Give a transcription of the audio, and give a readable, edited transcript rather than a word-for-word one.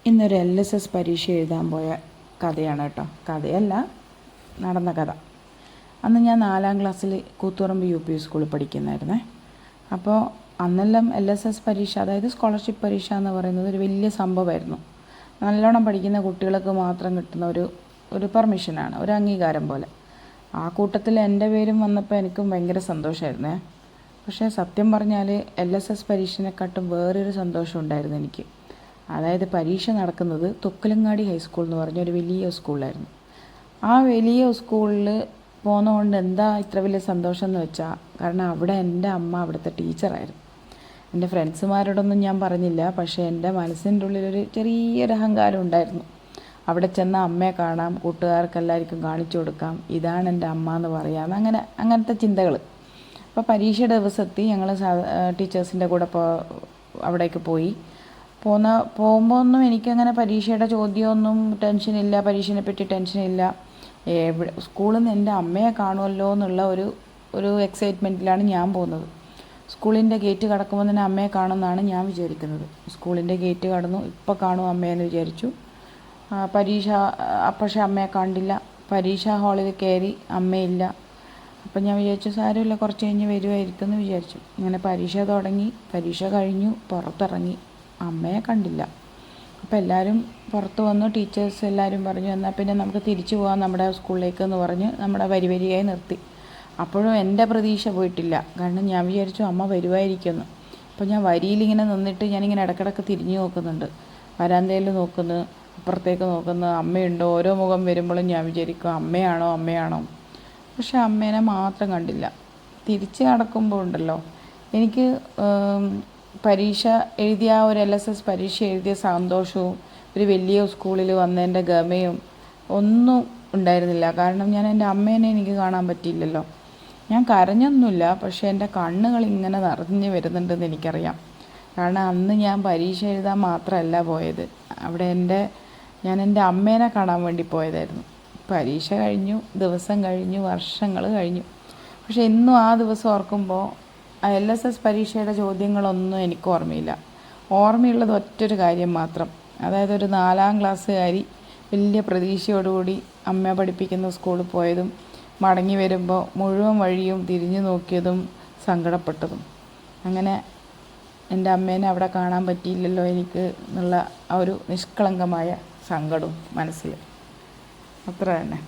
ഇന്നൊരു LSS പരീക്ഷ എഴുതാൻ പോയ കഥയാണ് കേട്ടോ. കഥയല്ല, നടന്ന കഥ. അന്ന് ഞാൻ 4ാം ക്ലാസ്സിൽ കൂത്തുപറമ്പ് UP സ്കൂളിൽ പഠിക്കുന്നായിരുന്നേ. അപ്പോൾ അന്നെല്ലാം LSS പരീക്ഷ, അതായത് സ്കോളർഷിപ്പ് പരീക്ഷ എന്ന് പറയുന്നത് ഒരു വലിയ സംഭവമായിരുന്നു. നല്ലോണം പഠിക്കുന്ന കുട്ടികൾക്ക് മാത്രം കിട്ടുന്ന ഒരു പെർമിഷനാണ്, ഒരു അംഗീകാരം പോലെ. ആ കൂട്ടത്തിൽ എൻ്റെ പേരും വന്നപ്പോൾ എനിക്കും ഭയങ്കര സന്തോഷമായിരുന്നേ. പക്ഷേ സത്യം പറഞ്ഞാൽ LSS പരീക്ഷനെക്കാട്ടും വേറൊരു സന്തോഷം ഉണ്ടായിരുന്നു എനിക്ക്. അതായത് പരീക്ഷ നടക്കുന്നത് തൊക്കിലങ്ങാടി ഹൈസ്കൂൾ എന്ന് പറഞ്ഞൊരു വലിയ സ്കൂളിലായിരുന്നു. ആ വലിയ സ്കൂളിൽ പോകുന്നതുകൊണ്ട് എന്താ ഇത്ര വലിയ സന്തോഷം എന്ന് വെച്ചാൽ, കാരണം അവിടെ എൻ്റെ അമ്മ അവിടുത്തെ ടീച്ചറായിരുന്നു. എൻ്റെ ഫ്രണ്ട്സുമാരോടൊന്നും ഞാൻ പറഞ്ഞില്ല, പക്ഷേ എൻ്റെ മനസ്സിൻ്റെ ഉള്ളിലൊരു ചെറിയൊരു അഹങ്കാരം ഉണ്ടായിരുന്നു. അവിടെ ചെന്ന അമ്മയെ കാണാം, കൂട്ടുകാർക്കെല്ലാവർക്കും കാണിച്ചു കൊടുക്കാം, ഇതാണ് എൻ്റെ അമ്മ എന്ന് പറയാം, അങ്ങനത്തെ ചിന്തകൾ. അപ്പോൾ പരീക്ഷയുടെ ദിവസത്തിൽ ഞങ്ങൾ ടീച്ചേഴ്സിൻ്റെ കൂടെ അവിടേക്ക് പോകുമ്പോൾ ഒന്നും എനിക്കങ്ങനെ പരീക്ഷയുടെ ചോദ്യമൊന്നും ടെൻഷനില്ല, പരീക്ഷയെ പറ്റി ടെൻഷനില്ല. സ്കൂളിൽ നിന്ന് എൻ്റെ അമ്മയെ കാണുമല്ലോ എന്നുള്ള ഒരു എക്സൈറ്റ്മെൻറ്റിലാണ് ഞാൻ പോകുന്നത്. സ്കൂളിൻ്റെ ഗേറ്റ് കടക്കുമ്പോൾ തന്നെ അമ്മയെ കാണുമെന്നാണ് ഞാൻ വിചാരിക്കുന്നത്. സ്കൂളിൻ്റെ ഗേറ്റ് കടന്നു, ഇപ്പോൾ കാണും അമ്മയെന്ന് വിചാരിച്ചു. പരീക്ഷ പക്ഷേ അമ്മയെ കണ്ടില്ല. പരീക്ഷാ ഹാളിൽ കയറി, അമ്മയില്ല. അപ്പം ഞാൻ വിചാരിച്ചു സാരമില്ല, കുറച്ച് കഴിഞ്ഞ് വരുമായിരിക്കും എന്ന് വിചാരിച്ചു. അങ്ങനെ പരീക്ഷ തുടങ്ങി, പരീക്ഷ കഴിഞ്ഞു, പുറത്തിറങ്ങി, അമ്മയെ കണ്ടില്ല. അപ്പോൾ എല്ലാവരും പുറത്ത് വന്നു. ടീച്ചേഴ്സ് എല്ലാവരും പറഞ്ഞു, എന്നാൽ പിന്നെ നമുക്ക് തിരിച്ചു പോകാം നമ്മുടെ സ്കൂളിലേക്ക് എന്ന് പറഞ്ഞ് നമ്മുടെ വരിയായി നിർത്തി. അപ്പോഴും എൻ്റെ പ്രതീക്ഷ പോയിട്ടില്ല, കാരണം ഞാൻ വിചാരിച്ചു അമ്മ വരുമായിരിക്കുമെന്ന്. അപ്പോൾ ഞാൻ വരിയിലിങ്ങനെ നിന്നിട്ട് ഞാനിങ്ങനെ ഇടയ്ക്കിടയ്ക്ക് തിരിഞ്ഞു നോക്കുന്നുണ്ട്, വരാന്തയിൽ നോക്കുന്നു, അപ്പുറത്തേക്ക് നോക്കുന്നു, അമ്മയുണ്ടോ. ഓരോ മുഖം വരുമ്പോഴും ഞാൻ വിചാരിക്കും അമ്മയാണോ. പക്ഷെ അമ്മേനെ മാത്രം കണ്ടില്ല. തിരിച്ച് നടക്കുമ്പോൾ ഉണ്ടല്ലോ, എനിക്ക് പരീക്ഷ എഴുതിയ ഒരു LSS പരീക്ഷ എഴുതിയ സന്തോഷവും ഒരു വലിയ സ്കൂളിൽ വന്നതിൻ്റെ ഗമയും ഒന്നും ഉണ്ടായിരുന്നില്ല. കാരണം ഞാൻ എൻ്റെ അമ്മേനെ എനിക്ക് കാണാൻ പറ്റിയില്ലല്ലോ. ഞാൻ കരഞ്ഞൊന്നുമില്ല, പക്ഷേ എൻ്റെ കണ്ണുകൾ ഇങ്ങനെ നിറഞ്ഞു വരുന്നുണ്ടെന്ന് എനിക്കറിയാം. കാരണം അന്ന് ഞാൻ പരീക്ഷ എഴുതാൻ മാത്രമല്ല പോയത്, അവിടെ ഞാൻ എൻ്റെ അമ്മേനെ കാണാൻ വേണ്ടി പോയതായിരുന്നു. പരീക്ഷ കഴിഞ്ഞു, ദിവസം കഴിഞ്ഞു, വർഷങ്ങൾ കഴിഞ്ഞു. പക്ഷെ ഇന്നും ആ ദിവസം ഓർക്കുമ്പോൾ LSS പരീക്ഷയുടെ ചോദ്യങ്ങളൊന്നും എനിക്ക് ഓർമ്മയില്ല. ഓർമ്മയുള്ളത് ഒറ്റൊരു കാര്യം മാത്രം. അതായത് ഒരു 4ാം ക്ലാസ്സുകാരി വലിയ പ്രതീക്ഷയോടുകൂടി അമ്മ പഠിപ്പിക്കുന്ന സ്കൂളിൽ പോയതും മടങ്ങി വരുമ്പോൾ മുഴുവൻ വഴിയും തിരിഞ്ഞു നോക്കിയതും സങ്കടപ്പെട്ടതും. അങ്ങനെ എൻ്റെ അമ്മേനെ അവിടെ കാണാൻ പറ്റിയില്ലല്ലോ എനിക്ക് എന്നുള്ള ആ ഒരു നിഷ്കളങ്കമായ സങ്കടവും മനസ്സിൽ. അത്ര തന്നെ.